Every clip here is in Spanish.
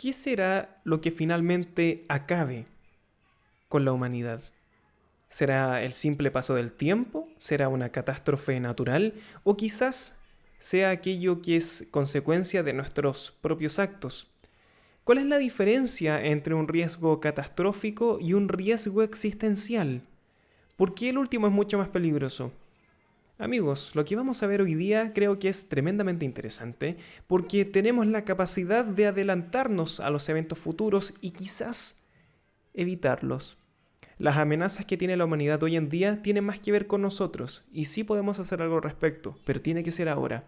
¿qué será lo que finalmente acabe con la humanidad? ¿Será el simple paso del tiempo? ¿Será una catástrofe natural? ¿O quizás sea aquello que es consecuencia de nuestros propios actos? ¿Cuál es la diferencia entre un riesgo catastrófico y un riesgo existencial? ¿Por qué el último es mucho más peligroso? Amigos, lo que vamos a ver hoy día creo que es tremendamente interesante porque tenemos la capacidad de adelantarnos a los eventos futuros y quizás evitarlos. Las amenazas que tiene la humanidad hoy en día tienen más que ver con nosotros y sí podemos hacer algo al respecto, pero tiene que ser ahora.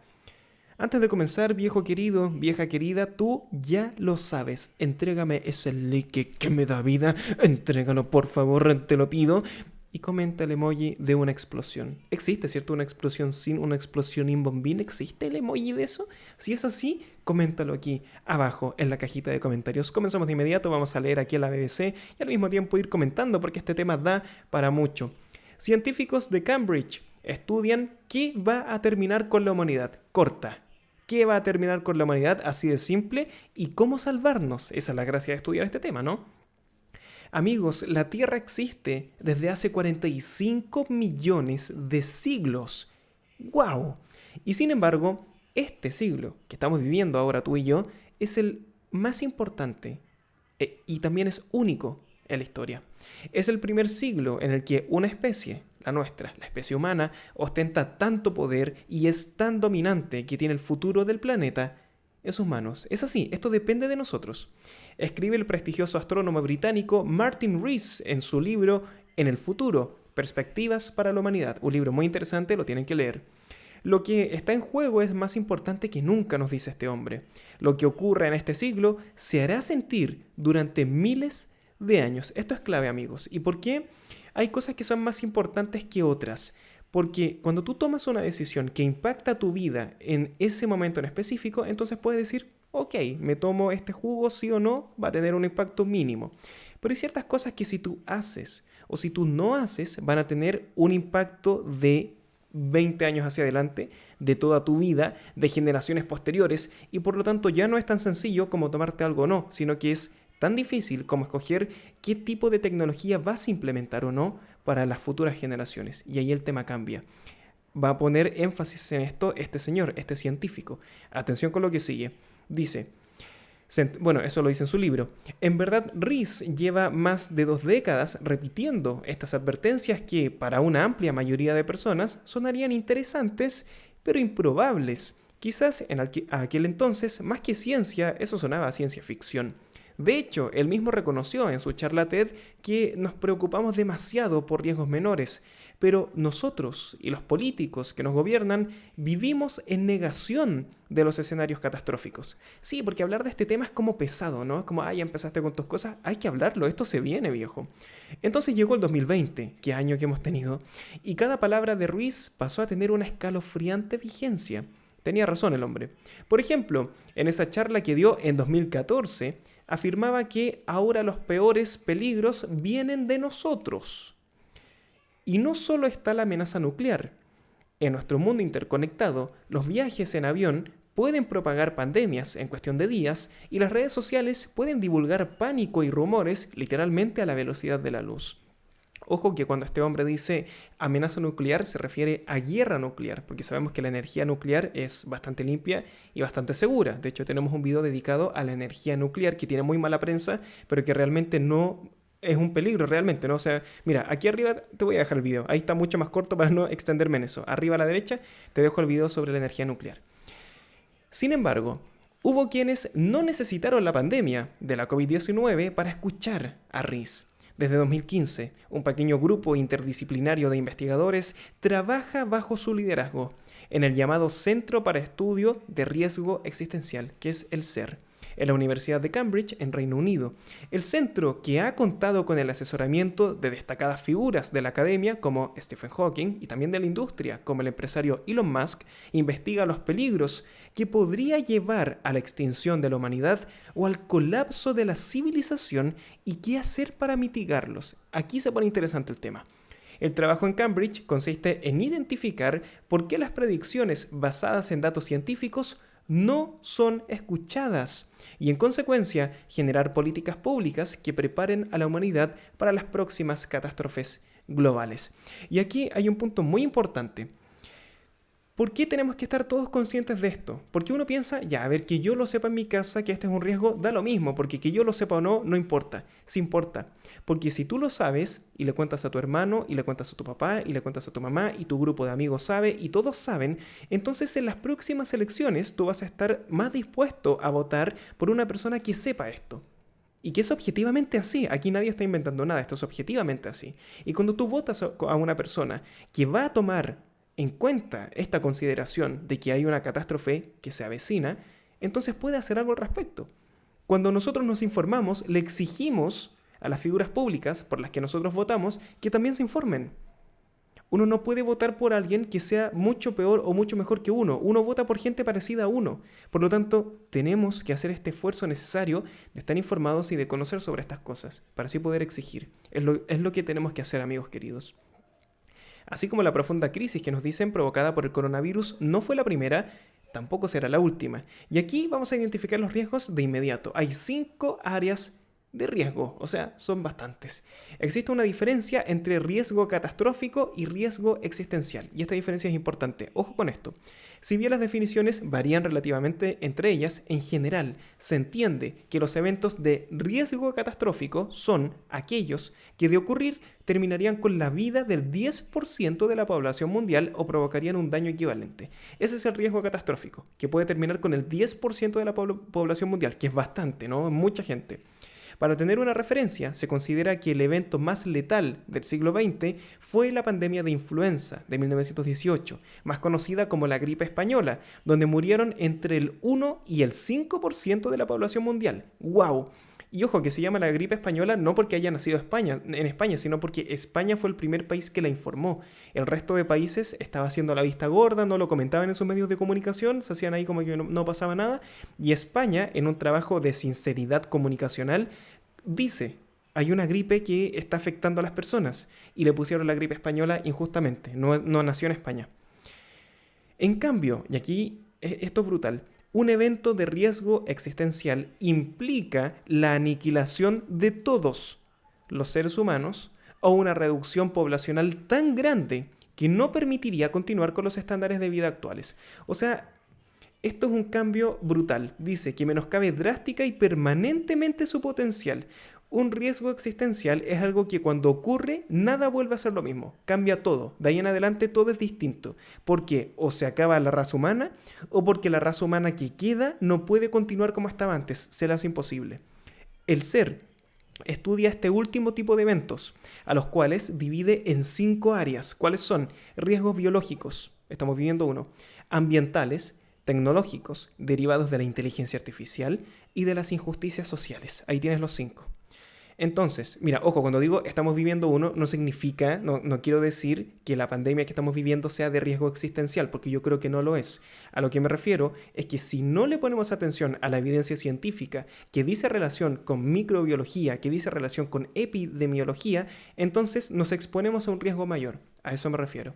Antes de comenzar, viejo querido, vieja querida, tú ya lo sabes. Entrégame ese like que me da vida. Entrégalo, por favor, te lo pido. Y comenta el emoji de una explosión. ¿Existe, cierto? Una explosión sin una explosión in bombín. ¿Existe el emoji de eso? Si es así, coméntalo aquí abajo en la cajita de comentarios. Comenzamos de inmediato, vamos a leer aquí a la BBC y al mismo tiempo ir comentando porque este tema da para mucho. Científicos de Cambridge estudian qué va a terminar con la humanidad. Corta. ¿Qué va a terminar con la humanidad? Así de simple. ¿Y cómo salvarnos? Esa es la gracia de estudiar este tema, ¿no? Amigos, la Tierra existe desde hace 45 millones de siglos. ¡Wow! Y sin embargo, este siglo que estamos viviendo ahora tú y yo es el más importante y también es único en la historia. Es el primer siglo en el que una especie, la nuestra, la especie humana, ostenta tanto poder y es tan dominante que tiene el futuro del planeta en sus manos. Es así, esto depende de nosotros. Escribe el prestigioso astrónomo británico Martin Rees en su libro En el futuro, Perspectivas para la Humanidad. Un libro muy interesante, lo tienen que leer. Lo que está en juego es más importante que nunca, nos dice este hombre. Lo que ocurra en este siglo se hará sentir durante miles de años. Esto es clave, amigos. ¿Y por qué? Hay cosas que son más importantes que otras. Porque cuando tú tomas una decisión que impacta tu vida en ese momento en específico, entonces puedes decir, ok, me tomo este jugo, sí o no, va a tener un impacto mínimo. Pero hay ciertas cosas que si tú haces o si tú no haces, van a tener un impacto de 20 años hacia adelante, de toda tu vida, de generaciones posteriores, y por lo tanto ya no es tan sencillo como tomarte algo o no, sino que es tan difícil como escoger qué tipo de tecnología vas a implementar o no para las futuras generaciones. Y ahí el tema cambia. Va a poner énfasis en esto este señor, este científico. Atención con lo que sigue. Dice, bueno, eso lo dice en su libro. En verdad, Rees lleva más de 2 décadas repitiendo estas advertencias que, para una amplia mayoría de personas, sonarían interesantes, pero improbables. Quizás en aquel entonces, más que ciencia, eso sonaba a ciencia ficción. De hecho, él mismo reconoció en su charla TED que nos preocupamos demasiado por riesgos menores, pero nosotros y los políticos que nos gobiernan vivimos en negación de los escenarios catastróficos. Sí, porque hablar de este tema es como pesado, ¿no? Es como, ya empezaste con tus cosas, hay que hablarlo, esto se viene, viejo. Entonces llegó el 2020, qué año que hemos tenido, y cada palabra de Ruiz pasó a tener una escalofriante vigencia. Tenía razón el hombre. Por ejemplo, en esa charla que dio en 2014, afirmaba que ahora los peores peligros vienen de nosotros. Y no solo está la amenaza nuclear. En nuestro mundo interconectado, los viajes en avión pueden propagar pandemias en cuestión de días y las redes sociales pueden divulgar pánico y rumores literalmente a la velocidad de la luz. Ojo que cuando este hombre dice amenaza nuclear se refiere a guerra nuclear, porque sabemos que la energía nuclear es bastante limpia y bastante segura. De hecho, tenemos un video dedicado a la energía nuclear que tiene muy mala prensa, pero que realmente no es un peligro, realmente, ¿no? O sea, mira, aquí arriba te voy a dejar el video. Ahí está mucho más corto para no extenderme en eso. Arriba a la derecha te dejo el video sobre la energía nuclear. Sin embargo, hubo quienes no necesitaron la pandemia de la COVID-19 para escuchar a Rees. Desde 2015, un pequeño grupo interdisciplinario de investigadores trabaja bajo su liderazgo en el llamado Centro para Estudio de Riesgo Existencial, que es el CER, en la Universidad de Cambridge, en Reino Unido. El centro, que ha contado con el asesoramiento de destacadas figuras de la academia como Stephen Hawking y también de la industria como el empresario Elon Musk, investiga los peligros que podría llevar a la extinción de la humanidad o al colapso de la civilización y qué hacer para mitigarlos. Aquí se pone interesante el tema. El trabajo en Cambridge consiste en identificar por qué las predicciones basadas en datos científicos no son escuchadas y en consecuencia generar políticas públicas que preparen a la humanidad para las próximas catástrofes globales. Y aquí hay un punto muy importante. ¿Por qué tenemos que estar todos conscientes de esto? Porque uno piensa, ya, a ver, que yo lo sepa en mi casa, que este es un riesgo, da lo mismo, porque que yo lo sepa o no, no importa. Sí importa. Porque si tú lo sabes y le cuentas a tu hermano, y le cuentas a tu papá, y le cuentas a tu mamá, y tu grupo de amigos sabe, y todos saben, entonces en las próximas elecciones tú vas a estar más dispuesto a votar por una persona que sepa esto. Y que es objetivamente así. Aquí nadie está inventando nada, esto es objetivamente así. Y cuando tú votas a una persona que va a tomar en cuenta esta consideración de que hay una catástrofe que se avecina, entonces puede hacer algo al respecto. Cuando nosotros nos informamos, le exigimos a las figuras públicas por las que nosotros votamos que también se informen. Uno no puede votar por alguien que sea mucho peor o mucho mejor que uno. Uno vota por gente parecida a uno. Por lo tanto, tenemos que hacer este esfuerzo necesario de estar informados y de conocer sobre estas cosas, para así poder exigir. Es lo que tenemos que hacer, amigos queridos. Así como la profunda crisis que nos dicen provocada por el coronavirus no fue la primera, tampoco será la última. Y aquí vamos a identificar los riesgos de inmediato. Hay 5 áreas de riesgo, o sea, son bastantes. Existe una diferencia entre riesgo catastrófico y riesgo existencial, y esta diferencia es importante. Ojo con esto. Si bien las definiciones varían relativamente entre ellas, en general se entiende que los eventos de riesgo catastrófico son aquellos que de ocurrir terminarían con la vida del 10% de la población mundial o provocarían un daño equivalente. Ese es el riesgo catastrófico, que puede terminar con el 10% de la población mundial, que es bastante, ¿no? Mucha gente. Para tener una referencia, se considera que el evento más letal del siglo XX fue la pandemia de influenza de 1918, más conocida como la gripe española, donde murieron entre el 1 y el 5% de la población mundial. ¡Wow! Y ojo, que se llama la gripe española no porque haya nacido en España, sino porque España fue el primer país que la informó. El resto de países estaba haciendo la vista gorda, no lo comentaban en sus medios de comunicación, se hacían ahí como que no pasaba nada. Y España, en un trabajo de sinceridad comunicacional, dice, hay una gripe que está afectando a las personas. Y le pusieron la gripe española injustamente, no nació en España. En cambio, y aquí esto es brutal, un evento de riesgo existencial implica la aniquilación de todos los seres humanos o una reducción poblacional tan grande que no permitiría continuar con los estándares de vida actuales. O sea, esto es un cambio brutal. Dice que menoscabe drástica y permanentemente su potencial. Un riesgo existencial es algo que cuando ocurre, nada vuelve a ser lo mismo. Cambia todo. De ahí en adelante todo es distinto. Porque o se acaba la raza humana, o porque la raza humana que queda no puede continuar como estaba antes. Se le hace imposible. El ser estudia este último tipo de eventos, a los cuales divide en 5 áreas. ¿Cuáles son? Riesgos biológicos. Estamos viviendo uno. Ambientales, tecnológicos, derivados de la inteligencia artificial y de las injusticias sociales. Ahí tienes los 5. Entonces, mira, ojo, cuando digo estamos viviendo uno, no significa, no quiero decir que la pandemia que estamos viviendo sea de riesgo existencial, porque yo creo que no lo es. A lo que me refiero es que si no le ponemos atención a la evidencia científica que dice relación con microbiología, que dice relación con epidemiología, entonces nos exponemos a un riesgo mayor. A eso me refiero.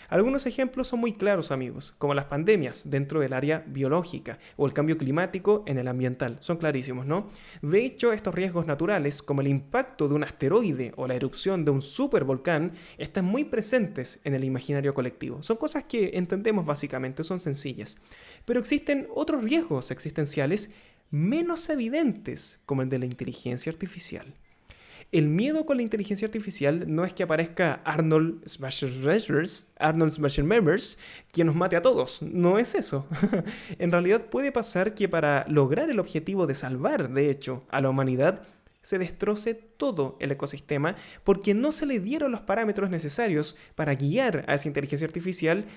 Algunos ejemplos son muy claros, amigos, como las pandemias dentro del área biológica o el cambio climático en el ambiental. Son clarísimos, ¿no? De hecho, estos riesgos naturales, como el impacto de un asteroide o la erupción de un supervolcán, están muy presentes en el imaginario colectivo. Son cosas que entendemos básicamente, son sencillas. Pero existen otros riesgos existenciales menos evidentes, como el de la inteligencia artificial. El miedo con la inteligencia artificial no es que aparezca Arnold Schwarzenegger, que nos mate a todos. No es eso. En realidad puede pasar que para lograr el objetivo de salvar, de hecho, a la humanidad, se destroce todo el ecosistema porque no se le dieron los parámetros necesarios para guiar a esa inteligencia artificial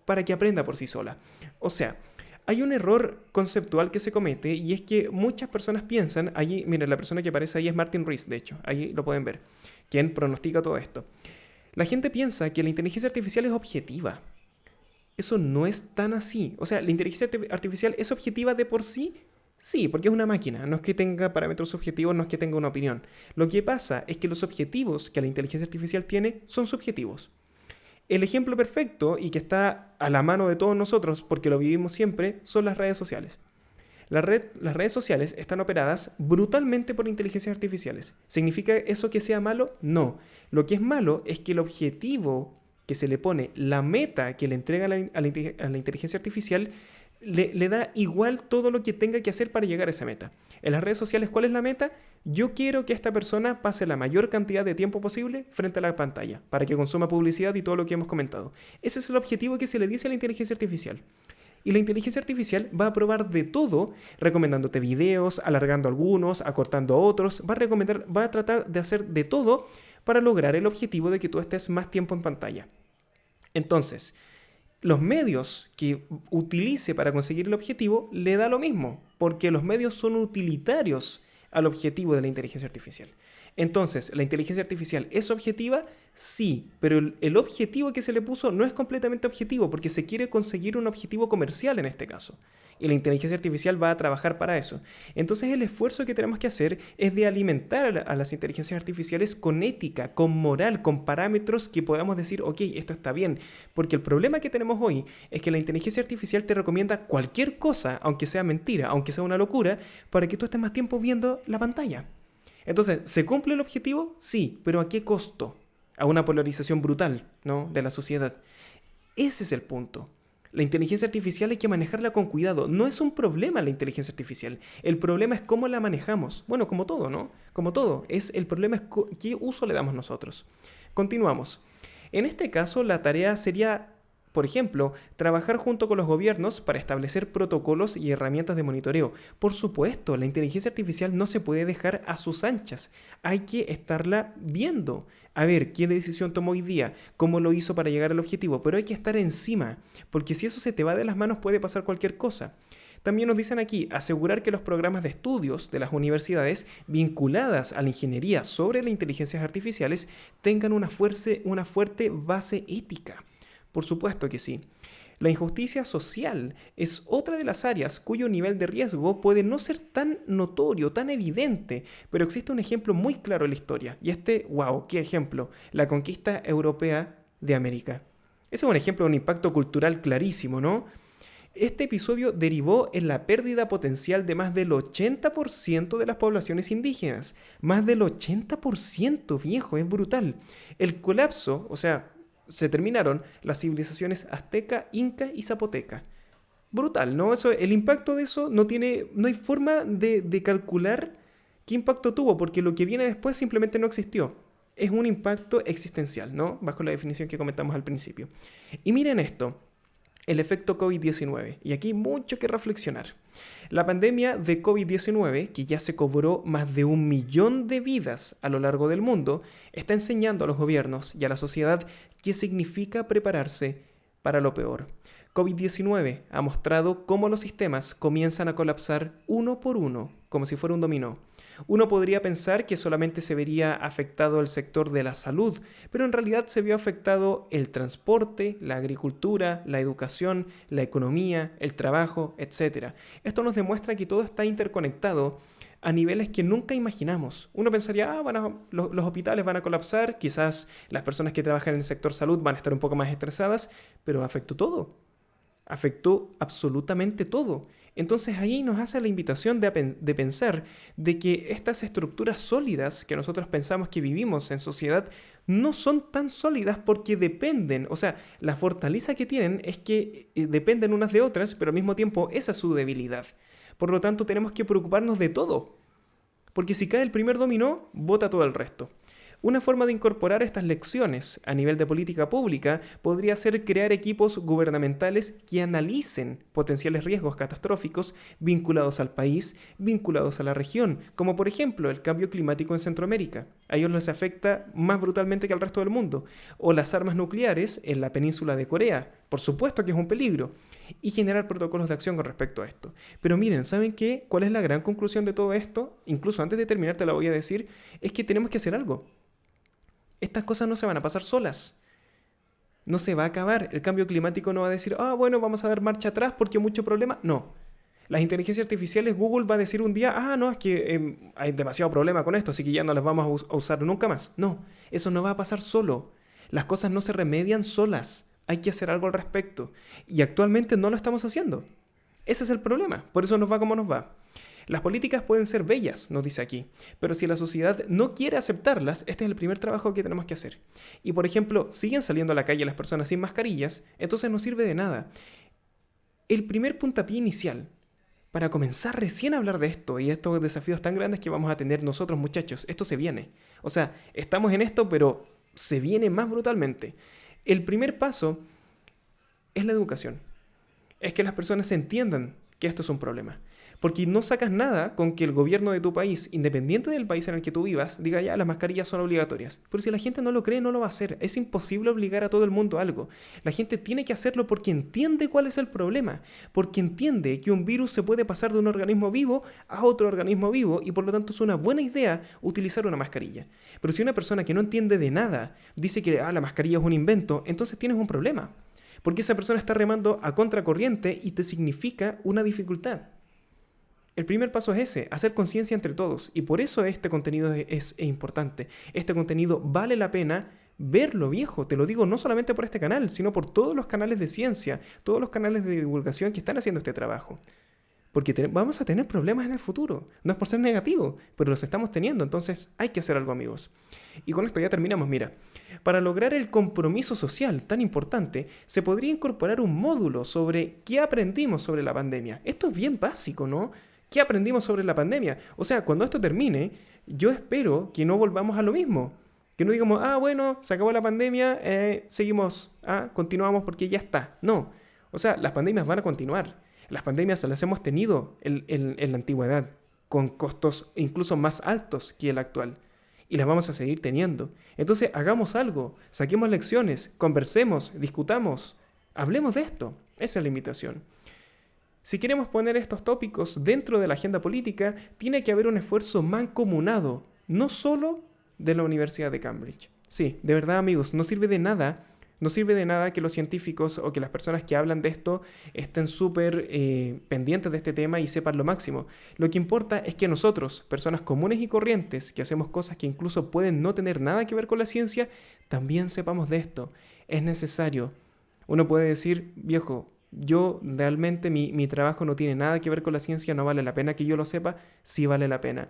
para que aprenda por sí sola. O sea, hay un error conceptual que se comete y es que muchas personas piensan, allí, miren, la persona que aparece ahí es Martin Rees, de hecho, ahí lo pueden ver, quien pronostica todo esto. La gente piensa que la inteligencia artificial es objetiva. Eso no es tan así. O sea, la inteligencia artificial es objetiva de por sí, sí, porque es una máquina, no es que tenga parámetros subjetivos, no es que tenga una opinión. Lo que pasa es que los objetivos que la inteligencia artificial tiene son subjetivos. El ejemplo perfecto y que está a la mano de todos nosotros, porque lo vivimos siempre, son las redes sociales. Las redes sociales están operadas brutalmente por inteligencias artificiales. ¿Significa eso que sea malo? No. Lo que es malo es que el objetivo que se le pone, la meta que le entrega a la inteligencia artificial, le da igual todo lo que tenga que hacer para llegar a esa meta. En las redes sociales, ¿cuál es la meta? Yo quiero que esta persona pase la mayor cantidad de tiempo posible frente a la pantalla para que consuma publicidad y todo lo que hemos comentado. Ese es el objetivo que se le dice a la inteligencia artificial. Y la inteligencia artificial va a probar de todo, recomendándote videos, alargando algunos, acortando otros, va a tratar de hacer de todo para lograr el objetivo de que tú estés más tiempo en pantalla. Entonces, los medios que utilice para conseguir el objetivo le da lo mismo, porque los medios son utilitarios al objetivo de la inteligencia artificial. Entonces, ¿la inteligencia artificial es objetiva? Sí, pero el objetivo que se le puso no es completamente objetivo porque se quiere conseguir un objetivo comercial en este caso. Y la inteligencia artificial va a trabajar para eso. Entonces el esfuerzo que tenemos que hacer es de alimentar a las inteligencias artificiales con ética, con moral, con parámetros que podamos decir, ok, esto está bien. Porque el problema que tenemos hoy es que la inteligencia artificial te recomienda cualquier cosa, aunque sea mentira, aunque sea una locura, para que tú estés más tiempo viendo la pantalla. Entonces, ¿se cumple el objetivo? Sí, pero ¿a qué costo? A una polarización brutal, ¿no?, de la sociedad. Ese es el punto. La inteligencia artificial hay que manejarla con cuidado. No es un problema la inteligencia artificial. El problema es cómo la manejamos. Bueno, como todo, ¿no? Como todo. El problema es qué uso le damos nosotros. Continuamos. En este caso, la tarea sería, por ejemplo, trabajar junto con los gobiernos para establecer protocolos y herramientas de monitoreo. Por supuesto, la inteligencia artificial no se puede dejar a sus anchas. Hay que estarla viendo. A ver, ¿qué decisión tomó hoy día? ¿Cómo lo hizo para llegar al objetivo? Pero hay que estar encima, porque si eso se te va de las manos puede pasar cualquier cosa. También nos dicen aquí, asegurar que los programas de estudios de las universidades vinculadas a la ingeniería sobre las inteligencias artificiales tengan una fuerte base ética. Por supuesto que sí. La injusticia social es otra de las áreas cuyo nivel de riesgo puede no ser tan notorio, tan evidente, pero existe un ejemplo muy claro en la historia. Y wow, qué ejemplo, la conquista europea de América. Ese es un ejemplo de un impacto cultural clarísimo, ¿no? Este episodio derivó en la pérdida potencial de más del 80% de las poblaciones indígenas. Más del 80%, viejo, es brutal. El colapso, o sea, se terminaron las civilizaciones azteca, inca y zapoteca. Brutal, ¿no? El impacto de eso no hay forma de calcular qué impacto tuvo, porque lo que viene después simplemente no existió. Es un impacto existencial, ¿no? Bajo la definición que comentamos al principio. Y miren esto, el efecto COVID-19. Y aquí hay mucho que reflexionar. La pandemia de COVID-19, que ya se cobró más de 1 millón de vidas a lo largo del mundo, está enseñando a los gobiernos y a la sociedad qué significa prepararse para lo peor. COVID-19 ha mostrado cómo los sistemas comienzan a colapsar uno por uno, como si fuera un dominó. Uno podría pensar que solamente se vería afectado el sector de la salud, pero en realidad se vio afectado el transporte, la agricultura, la educación, la economía, el trabajo, etc. Esto nos demuestra que todo está interconectado a niveles que nunca imaginamos. Uno pensaría, los hospitales van a colapsar, quizás las personas que trabajan en el sector salud van a estar un poco más estresadas, pero afectó todo. Afectó absolutamente todo. Entonces ahí nos hace la invitación de pensar de que estas estructuras sólidas que nosotros pensamos que vivimos en sociedad no son tan sólidas porque dependen, o sea, la fortaleza que tienen es que dependen unas de otras, pero al mismo tiempo esa es su debilidad. Por lo tanto, tenemos que preocuparnos de todo, porque si cae el primer dominó, bota todo el resto. Una forma de incorporar estas lecciones a nivel de política pública podría ser crear equipos gubernamentales que analicen potenciales riesgos catastróficos vinculados al país, vinculados a la región, como por ejemplo el cambio climático en Centroamérica. A ellos les afecta más brutalmente que al resto del mundo. O las armas nucleares en la península de Corea. Por supuesto que es un peligro. Y generar protocolos de acción con respecto a esto. Pero miren, ¿saben qué? ¿Cuál es la gran conclusión de todo esto? Incluso antes de terminar te la voy a decir, es que tenemos que hacer algo. Estas cosas no se van a pasar solas. No se va a acabar. El cambio climático no va a decir, bueno, vamos a dar marcha atrás porque hay mucho problema. No. Las inteligencias artificiales, Google va a decir un día, no, es que hay demasiado problema con esto, así que ya no las vamos a usar nunca más. No, eso no va a pasar solo. Las cosas no se remedian solas. Hay que hacer algo al respecto. Y actualmente no lo estamos haciendo. Ese es el problema. Por eso nos va como nos va. Las políticas pueden ser bellas, nos dice aquí, pero si la sociedad no quiere aceptarlas, este es el primer trabajo que tenemos que hacer. Y por ejemplo, siguen saliendo a la calle las personas sin mascarillas, entonces no sirve de nada. El primer puntapié inicial para comenzar recién a hablar de esto y estos desafíos tan grandes que vamos a tener nosotros, muchachos, esto se viene. O sea, estamos en esto, pero se viene más brutalmente. El primer paso es la educación. Es que las personas entiendan que esto es un problema. Porque no sacas nada con que el gobierno de tu país, independiente del país en el que tú vivas, diga ya, las mascarillas son obligatorias. Pero si la gente no lo cree, no lo va a hacer. Es imposible obligar a todo el mundo a algo. La gente tiene que hacerlo porque entiende cuál es el problema. Porque entiende que un virus se puede pasar de un organismo vivo a otro organismo vivo y por lo tanto es una buena idea utilizar una mascarilla. Pero si una persona que no entiende de nada dice que la mascarilla es un invento, entonces tienes un problema. Porque esa persona está remando a contracorriente y te significa una dificultad. El primer paso es ese, hacer conciencia entre todos. Y por eso este contenido es importante. Este contenido vale la pena verlo, viejo. Te lo digo no solamente por este canal, sino por todos los canales de ciencia, todos los canales de divulgación que están haciendo este trabajo. Porque vamos a tener problemas en el futuro. No es por ser negativo, pero los estamos teniendo. Entonces hay que hacer algo, amigos. Y con esto ya terminamos. Mira, para lograr el compromiso social tan importante, se podría incorporar un módulo sobre qué aprendimos sobre la pandemia. Esto es bien básico, ¿no? ¿Qué aprendimos sobre la pandemia? O sea, cuando esto termine, yo espero que no volvamos a lo mismo. Que no digamos, bueno, se acabó la pandemia, seguimos, continuamos porque ya está. No. O sea, las pandemias van a continuar. Las pandemias las hemos tenido en la antigüedad, con costos incluso más altos que el actual. Y las vamos a seguir teniendo. Entonces, hagamos algo, saquemos lecciones, conversemos, discutamos, hablemos de esto. Esa es la invitación. Si queremos poner estos tópicos dentro de la agenda política, tiene que haber un esfuerzo mancomunado, no solo de la Universidad de Cambridge. Sí, de verdad, amigos, no sirve de nada que los científicos o que las personas que hablan de esto estén súper pendientes de este tema y sepan lo máximo. Lo que importa es que nosotros, personas comunes y corrientes, que hacemos cosas que incluso pueden no tener nada que ver con la ciencia, también sepamos de esto. Es necesario. Uno puede decir, viejo, yo realmente mi trabajo no tiene nada que ver con la ciencia, no vale la pena que yo lo sepa. Sí vale la pena,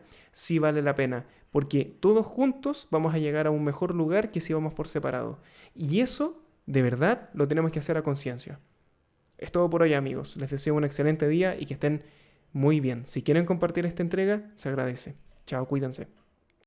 porque todos juntos vamos a llegar a un mejor lugar que si vamos por separado. Y eso, de verdad, lo tenemos que hacer a conciencia. Es todo por hoy, amigos. Les deseo un excelente día y que estén muy bien. Si quieren compartir esta entrega, se agradece. Chao, cuídense.